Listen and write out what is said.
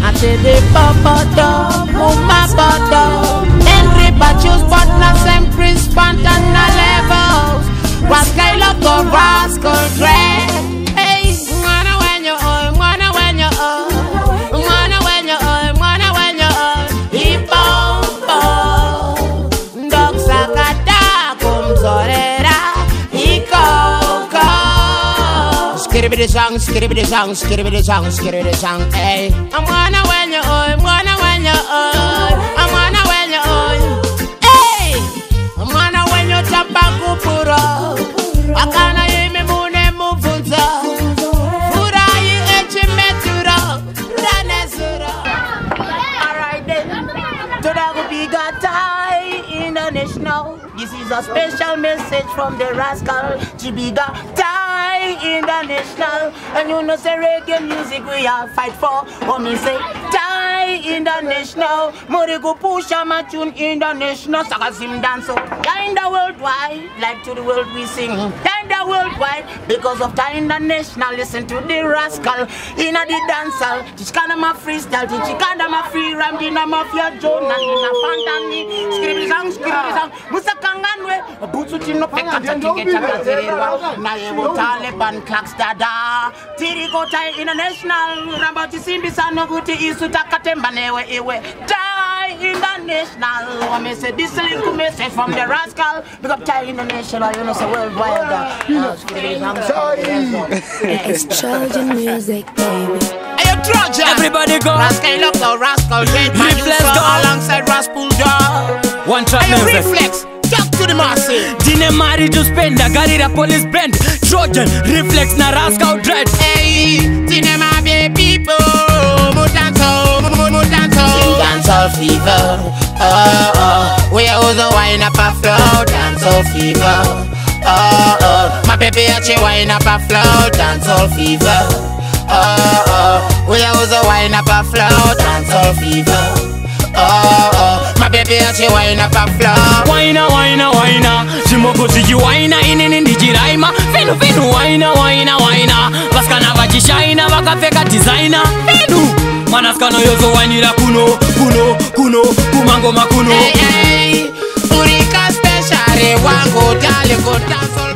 Atede popoto, muma poto. Henry Bachus, partner, sempre Spantana levels. Rascal loco, rascal dread. Hey, mwana when you oil, mwana when you oil, mwana when you oil, mwana when you oil. Hippo, dog sakata, kumzorera, hikoko. Skiribidi song, skiribidi song, skiribidi song, skiribidi song. Hey, I'm mwana when you oil, mwana when you oil, I'm mwana when you oil. Hey, I'm mwana when you tapa kupuro. Akana yeme mune mufunza. Fura yi echi metura. Ranezura. Alright then. Today will be got tie international. This is a special message from the rascal. Chibiga tie international. And you know say reggae music we all fight for. Or me say tie international. Morigo pusha my tune international. Sakasim dance so. In the worldwide, like to the world we sing. In the worldwide, because of tie international. Listen to the rascal in the dancehall. Teach kind of my freestyle, teach kind of my free rhyme, dina mafia Jonah, dina fantani. Skiribi song, Musa kanganwe. Butsu tino peka tiki chaka ziriwa. Na yewo Taliban clacks dada. Tiri go tie international. Ramba chisimbi sano guti isu takatemba newe iwe. Tie international. Wame say this link message from the rascal. Big up tie international. You know say worldwide. It's Trojan music, baby. Hey, Trojan. Everybody go. Rascal loco, rascal great man. Reflex You go. alongside Rascal Dog. One track Hey, music. Reflex. Talk to the masses. Dine mari to spend a garira police brand. Trojan, reflex na rascal dread. Hey, cinema be people. Mutanto. Dancehall fever. Oh, oh. We also wine up a flow. Dancehall fever. Oh, oh. My baby actually wine up a flow. Dancehall fever. Oh, oh. We also wine up a flow. Dancehall fever. Oh, oh. My baby actually wine up a flow. Wina, wina, wina. Shimoko ziki wina inini ndijiraima. Finu, finu, wina, wina, wina. Vaskana vachishaina, vakapfeka designer. Finu. Manaskano yozo wanira kuno, kumango makuno. Hey, hey. Urika special, wango dale go dancehall.